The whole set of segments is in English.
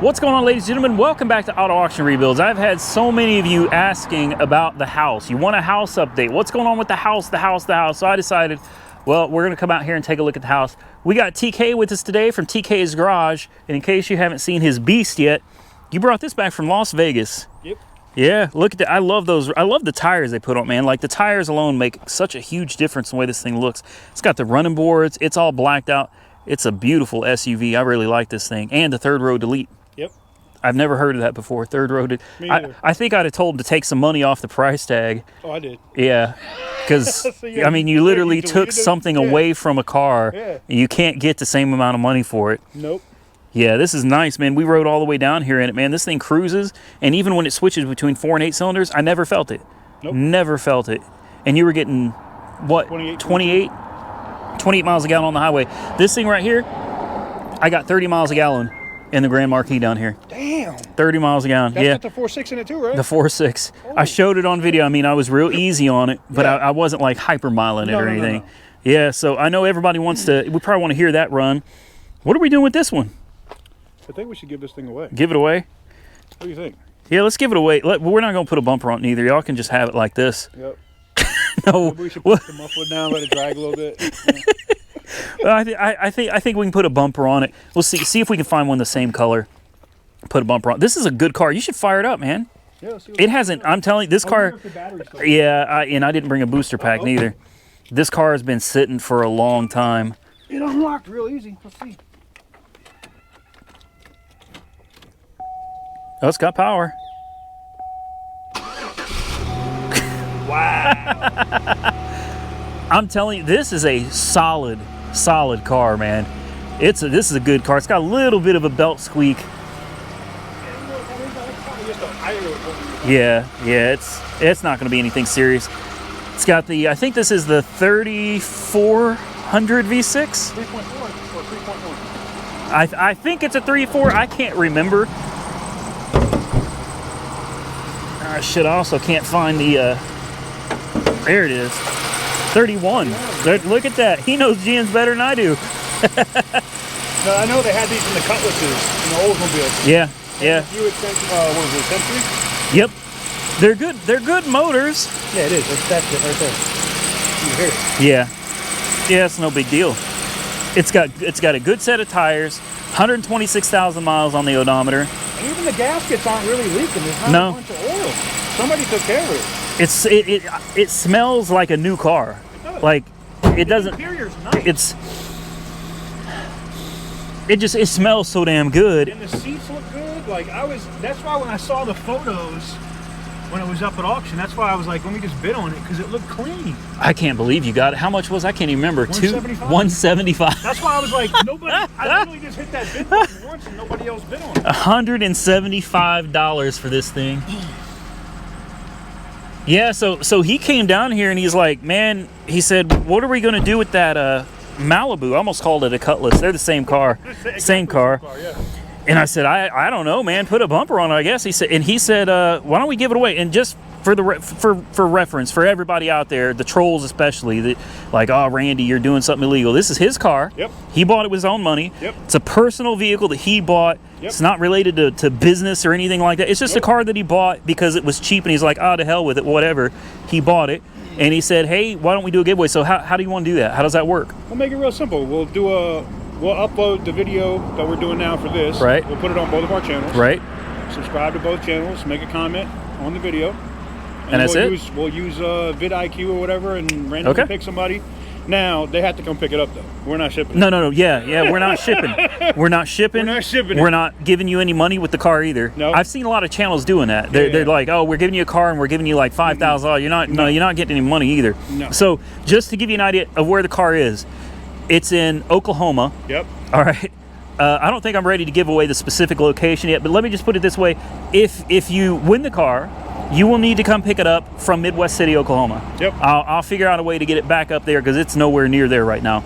What's going on, ladies and gentlemen? Welcome back to Auto Auction Rebuilds. I've had so many of you asking about the house. You want a house update. What's going on with the house? So I decided, well, we're going to come out here and take a look at the house. We got TK with us today from TK's Garage. And in case you haven't seen his beast yet, you brought this back from Las Vegas. Yep. Yeah, look at that. I love those. I love the tires they put on, man. Like, the tires alone make such a huge difference in the way this thing looks. It's got the running boards. It's all blacked out. It's a beautiful SUV. I really like this thing. And the third row delete. Yep. I've never heard of that before. Third row. I think I'd have told him to take some money off the price tag. Oh, I did. Yeah, because So, yeah, I mean, you literally took something away from a car. Yeah. And you can't get the same amount of money for it. Nope. Yeah, this is nice, man. We rode all the way down here in it, man. This thing cruises, and even when it switches between 4 and 8 cylinders, I never felt it. Nope. Never felt it. And you were getting what? 28 miles a gallon on the highway. This thing right here, I got 30 miles a gallon in the Grand Marquis down here. Damn. 30 miles a gallon. That's yeah. got the 4.6 in it too, right? The 4.6. Oh. I showed it on video. I mean, I was real easy on it, but Yeah. I wasn't like hyper miling it or anything. No. Yeah, so I know everybody wants to, we probably want to hear that run. What are we doing with this one? I think we should give this thing away. Give it away? What do you think? Yeah, let's give it away. We're not going to put a bumper on it either. Y'all can just have it like this. Yep. No. Maybe we should put the muffler down, let it drag a little bit. Yeah. I think we can put a bumper on it. We'll see if we can find one the same color. Put a bumper on. This is a good car. You should fire it up, man. Yeah, let's see what It hasn't. I'm telling you, this car. Yeah, and I didn't bring a booster pack neither. This car has been sitting for a long time. It unlocked real easy. Let's see. Oh, it's got power. Wow. I'm telling you, this is a solid car, man. This is a good car. It's got a little bit of a belt squeak. Yeah, it's not going to be anything serious. It's got the, I think this is the 3400 V6. 3.4 or 3.1? I think it's a 3.4. I can't remember. Shit, I also can't find the, there it is. 31. Look at that. He knows GMs better than I do. No, I know they had these in the Cutlasses, in the Oldsmobiles. Yeah, yeah. You would think, what was it, Century? Yep. They're good. They're good motors. Yeah, it is. That's it right there. You hear it. Yeah. Yeah, it's no big deal. It's got a good set of tires, 126,000 miles on the odometer. And even the gaskets aren't really leaking. There's not a bunch of oil. Somebody took care of it. It smells like a new car. It does. Like it doesn't. The interior's nice. It smells so damn good. And the seats look good. Like that's why when I saw the photos when it was up at auction, that's why I was like, let me just bid on it because it looked clean. I can't believe you got it. How much was? I can't even remember. 175. 175. That's why I was like, nobody. I literally just hit that bid button once and nobody else bid on it. $175 for this thing. Yeah, so he came down here and he's like, man, he said, what are we going to do with that Malibu? I almost called it a Cutlass. They're the same car. Same car. Yeah. And I said, I don't know, man. Put a bumper on it, I guess. He said, why don't we give it away? And just for for reference, for everybody out there, the trolls especially, like, oh, Randy, you're doing something illegal. This is his car. Yep. He bought it with his own money. Yep. It's a personal vehicle that he bought. Yep. It's not related to business or anything like that. It's just a car that he bought because it was cheap, and he's like, oh, to hell with it, whatever. He bought it. And he said, hey, why don't we do a giveaway? So how do you want to do that? How does that work? We'll make it real simple. We'll upload the video that we're doing now for this. Right. We'll put it on both of our channels. Right. Subscribe to both channels. Make a comment on the video. And that's it? We'll use vidIQ or whatever and randomly pick somebody. Now, they have to come pick it up, though. We're not shipping it. No. Yeah, we're not shipping. We're not shipping. We're not shipping it. We're not giving you any money with the car either. No. I've seen a lot of channels doing that. They're like, oh, we're giving you a car and we're giving you like $5,000. You're not getting any money either. No. So just to give you an idea of where the car is, it's in Oklahoma. Yep. All right. I don't think I'm ready to give away the specific location yet, but let me just put it this way. If you win the car, you will need to come pick it up from Midwest City, Oklahoma. Yep. I'll figure out a way to get it back up there because it's nowhere near there right now.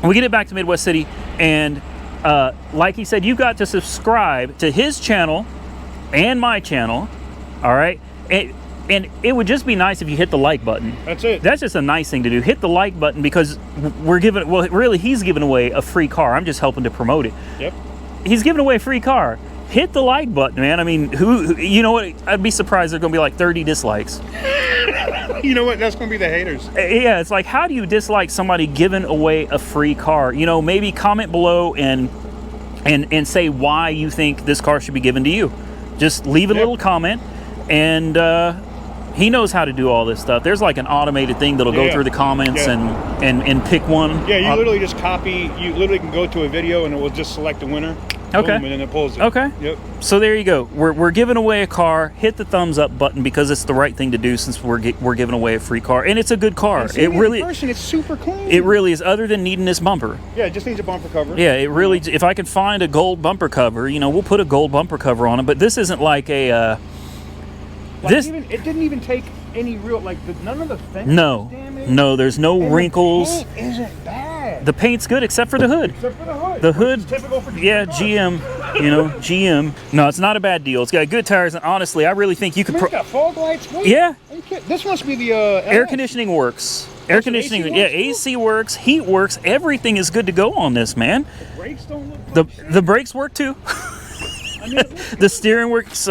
We get it back to Midwest City, and like he said, you've got to subscribe to his channel and my channel, all right? And it would just be nice if you hit the like button. That's it. That's just a nice thing to do. Hit the like button because he's giving away a free car. I'm just helping to promote it. Yep. He's giving away a free car. hit the like button, man. I mean, you know what? I'd be surprised there's gonna be like 30 dislikes. You know what? That's gonna be the haters. Yeah, it's like, how do you dislike somebody giving away a free car? You know, maybe comment below and say why you think this car should be given to you. Just leave a little comment, and he knows how to do all this stuff. There's like an automated thing that'll go through the comments and pick one. Yeah, you literally just copy. You literally can go to a video and it will just select the winner. Okay. Boom, and then it pulls it. Okay. Yep. So there you go. We're giving away a car. Hit the thumbs up button because it's the right thing to do since we're giving away a free car, and it's a good car. It really. It's super clean. It really is. Other than needing this bumper. Yeah, it just needs a bumper cover. Yeah, it really. If I can find a gold bumper cover, you know, we'll put a gold bumper cover on it. But this isn't like a. It didn't even take any real none of the fence. No, there's no wrinkles. The paint isn't bad. The paint's good except for the hood. Except for the hood. The hood, typical for GM. You know, GM. No, it's not a bad deal. It's got good tires, and honestly, I really think you could. It's got fog lights. Wait, yeah. This must be the air conditioning works. Air conditioning, AC works, heat works. Everything is good to go on this, man. The brakes don't look. The brakes work too. I mean, the steering works.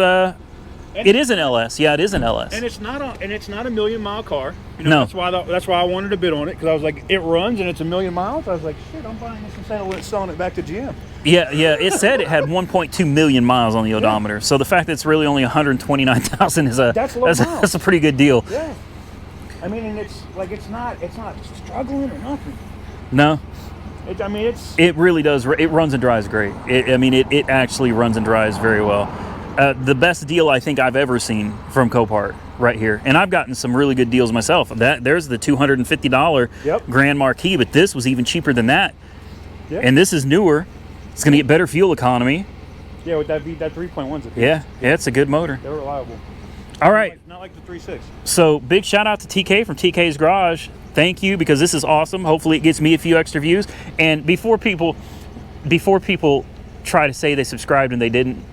It is an LS. Yeah, it is an LS. And it's not a $1 million mile car. You know, No. That's why I wanted to bid on it, because I was like, it runs and it's 1 million miles. I was like, shit, I'm buying this instead of selling it back to GM. Yeah. It said it had 1.2 million miles on the odometer. Yeah. So the fact that it's really only 129,000 is that's a pretty good deal. Yeah. I mean, and it's not struggling or nothing. No. It really does. It runs and drives great. It actually runs and drives very well. The best deal I think I've ever seen from Copart right here, and I've gotten some really good deals myself. There's the $250 Grand Marquis, but this was even cheaper than that. Yep. And this is newer. It's going to get better fuel economy. Yeah, with that 3.1. Yeah, it's a good motor. They're reliable. All right. Not like the 3.6. So big shout out to TK from TK's Garage. Thank you, because this is awesome. Hopefully it gets me a few extra views. And before people try to say they subscribed and they didn't,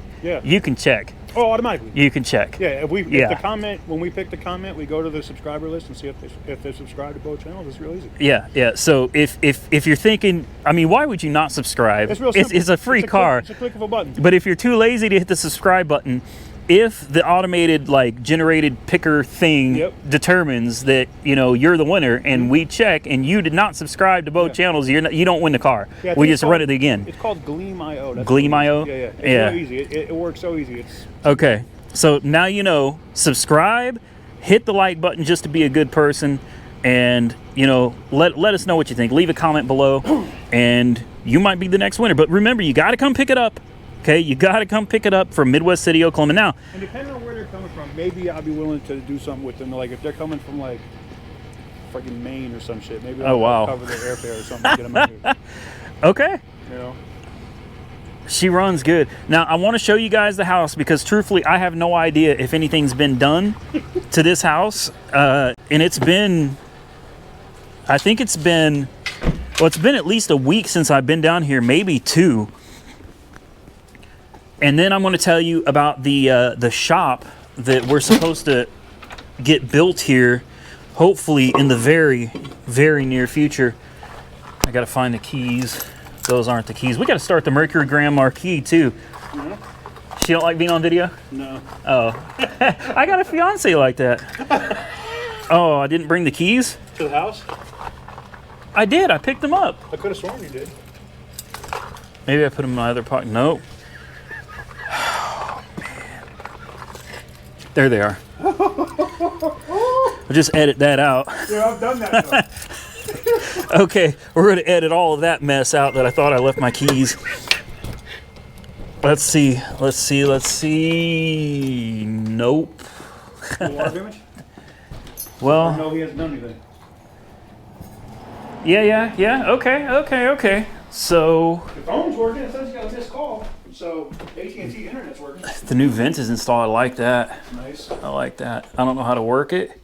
you can check. Oh, automatically. You can check. Yeah, if the comment, when we pick the comment, we go to the subscriber list and see if they're subscribed to both channels. It's real easy. Yeah. So if you're thinking, I mean, why would you not subscribe? It's real simple. It's a free car. It's a click of a button. But if you're too lazy to hit the subscribe button, if the automated generated picker thing determines that you're the winner, and we check and you did not subscribe to both channels, you don't win the car. Yeah, we just run it again. It's called Gleam.io. Gleam.io. Yeah. It's so easy. It works so easy. Okay. So now subscribe, hit the like button just to be a good person, and let us know what you think. Leave a comment below, and you might be the next winner. But remember, you got to come pick it up. Okay, you got to come pick it up from Midwest City, Oklahoma. Now, and depending on where they're coming from, maybe I'll be willing to do something with them. Like if they're coming from freaking Maine or some shit, maybe I'll cover their airfare or something to get them out here. Okay. She runs good. Now, I want to show you guys the house because, truthfully, I have no idea if anything's been done to this house. And it's been at least a week since I've been down here, maybe 2. And then I'm going to tell you about the shop that we're supposed to get built here, hopefully in the very, very near future. I got to find the keys. Those aren't the keys. We got to start the Mercury Grand Marquis too. Mm-hmm. She don't like being on video? No. Oh. I got a fiance like that. Oh, I didn't bring the keys? To the house? I did. I picked them up. I could have sworn you did. Maybe I put them in my other pocket. Nope. Oh, man. There they are. We'll just edit that out. Yeah, I've done that. Okay, we're going to edit all of that mess out that I thought I left my keys. Let's see. Nope. Well. No, he hasn't done anything. Yeah. Okay. So. The phone's working. It says you got a missed call. So AT&T internet's working. The new vent is installed. I like that. Nice. I like that. I don't know how to work it.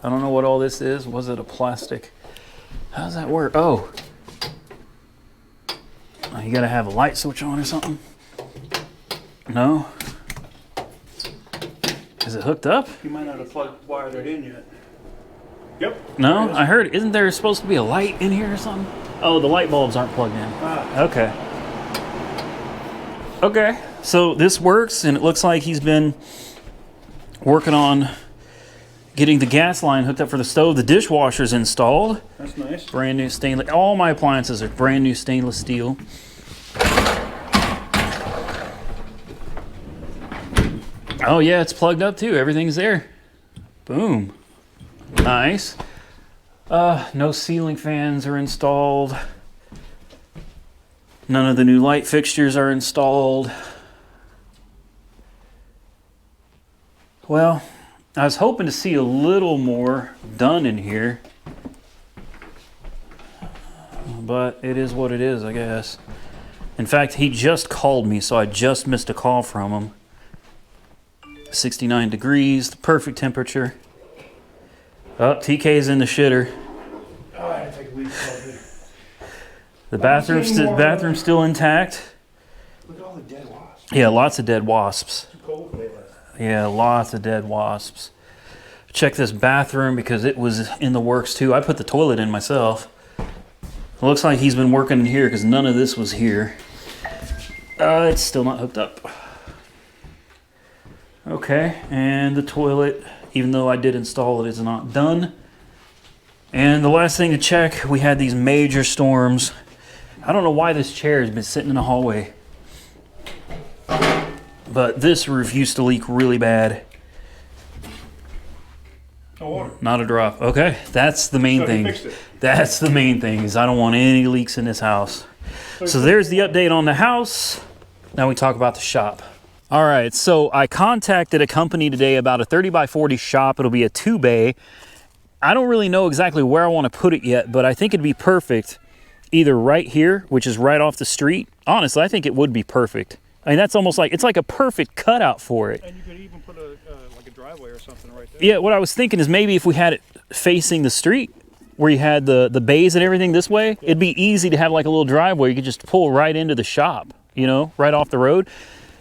I don't know what all this is. Was it a plastic? How does that work? Oh, you gotta have a light switch on or something? No? Is it hooked up? You might not have wired it in yet. Yep. No? I heard, isn't there supposed to be a light in here or something? Oh, the light bulbs aren't plugged in. Ah. Okay. Okay, so this works, and it looks like he's been working on getting the gas line hooked up for the stove. The dishwasher's installed. That's nice. Brand new stainless. All my appliances are brand new stainless steel. Oh yeah, it's plugged up too. Everything's there. Boom. Nice. No ceiling fans are installed. None of the new light fixtures are installed. Well, I was hoping to see a little more done in here, but it is what it is, I guess. In fact, he just called me, so I just missed a call from him. 69 degrees, the perfect temperature. Oh, TK's in the shitter. Oh, I had to take a leak. The bathroom's still intact. Look at all the dead wasps. Yeah, lots of dead wasps. Too cold for that. Yeah, lots of dead wasps. Check this bathroom because it was in the works too. I put the toilet in myself. It looks like he's been working in here because none of this was here. It's still not hooked up. Okay, and the toilet, even though I did install it, is not done. And the last thing to check, we had these major storms. I don't know why this chair has been sitting in the hallway, but this roof used to leak really bad. No water. Not a drop. Okay, that's the main thing. Fixed it. That's the main thing, is I don't want any leaks in this house. So there's the update on the house. Now we talk about the shop. All right, so I contacted a company today about a 30 by 40 shop. It'll be a 2-bay. I don't really know exactly where I want to put it yet, but I think it'd be perfect either right here, which is right off the street. Honestly, I think it would be perfect. I mean, that's almost like, it's like a perfect cutout for it. And you could even put like a driveway or something right there. Yeah, what I was thinking is maybe if we had it facing the street, where you had the bays and everything this way, it'd be easy to have like a little driveway. You could just pull right into the shop, you know, right off the road.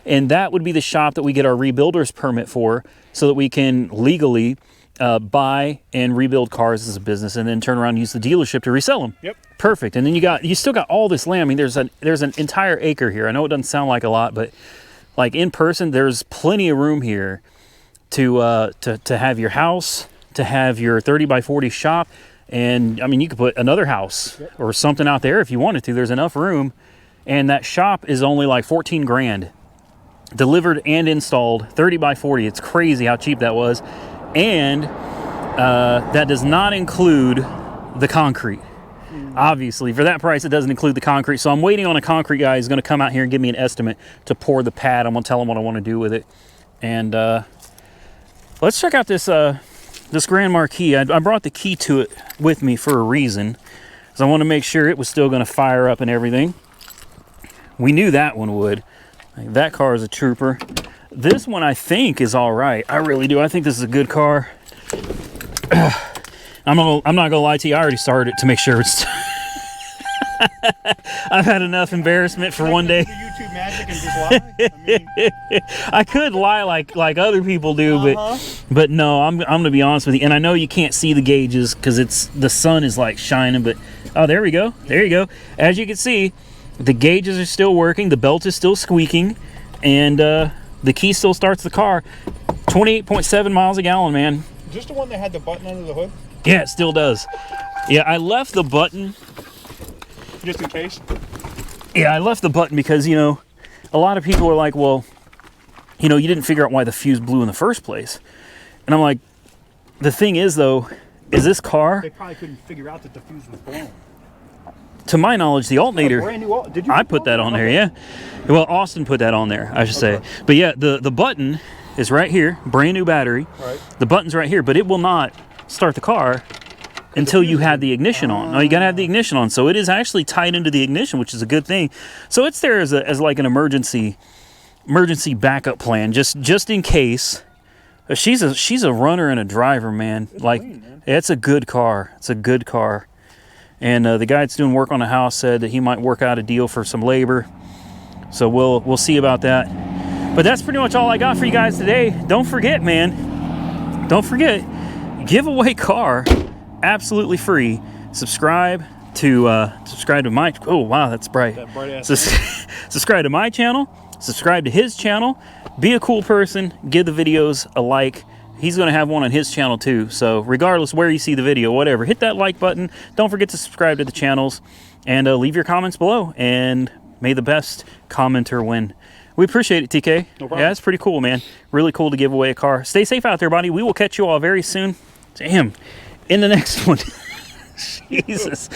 And that would be the shop that we get our rebuilder's permit for, so that we can legally buy and rebuild cars as a business, and then turn around and use the dealership to resell them. Yep. Perfect. And then you still got all this land. I mean, there's an entire acre here. I know it doesn't sound like a lot, but like in person, there's plenty of room here to have your house, to have your 30 by 40 shop. And I mean, you could put another house or something out there if you wanted to. There's enough room. And that shop is only like 14 grand. Delivered and installed, 30 by 40. It's crazy how cheap that was. And that does not include the concrete. Obviously, for that price, it doesn't include the concrete. So I'm waiting on a concrete guy who's going to come out here and give me an estimate to pour the pad. I'm going to tell him what I want to do with it. And let's check out this Grand Marquis. I brought the key to it with me for a reason, because I want to make sure it was still going to fire up and everything. We knew that one would. That car is a trooper. This one I think is all right. I really do. I think this is a good car. I'm not gonna lie to you. I already started it to make sure it's. I've had enough embarrassment for one day. YouTube magic and just lie. I could lie like other people do, but no. I'm gonna be honest with you. And I know you can't see the gauges because the sun is like shining. But oh, there we go. There you go. As you can see, the gauges are still working. The belt is still squeaking, and the key still starts the car. 28.7 miles a gallon, man. Is this the one that had the button under the hood? Yeah, it still does. Yeah, I left the button. Just in case? Yeah, I left the button because, you know, a lot of people are like, well, you know, you didn't figure out why the fuse blew in the first place. And I'm like, the thing is, though, is this car... They probably couldn't figure out that the fuse was blown. To my knowledge, the alternator... Brand new, did you I put that on there, yeah. Well, Austin put that on there, I should say. But yeah, the button is right here, brand new battery. Right. The button's right here, but it will not start the car until you have the ignition on. No, you gotta have the ignition on. So it is actually tied into the ignition, which is a good thing. So it's there as like an emergency backup plan, just in case. She's a runner and a driver, man. It's like clean, man. It's a good car. It's a good car. And the guy that's doing work on the house said that he might work out a deal for some labor. So we'll see about that. But that's pretty much all I got for you guys today. Don't forget, man. Don't forget, giveaway car, absolutely free. Subscribe to my. Oh wow, that's bright. That bright ass Subscribe to my channel. subscribe to his channel, be a cool person, give the videos a like. He's going to have one on his channel too. So regardless where you see the video, whatever, hit that like button. Don't forget to subscribe to the channels and leave your comments below. And may the best commenter win. We appreciate it, TK. No problem. Yeah, it's pretty cool, man. Really cool to give away a car. Stay safe out there, buddy. We will catch you all very soon. Damn. In the next one. Jesus.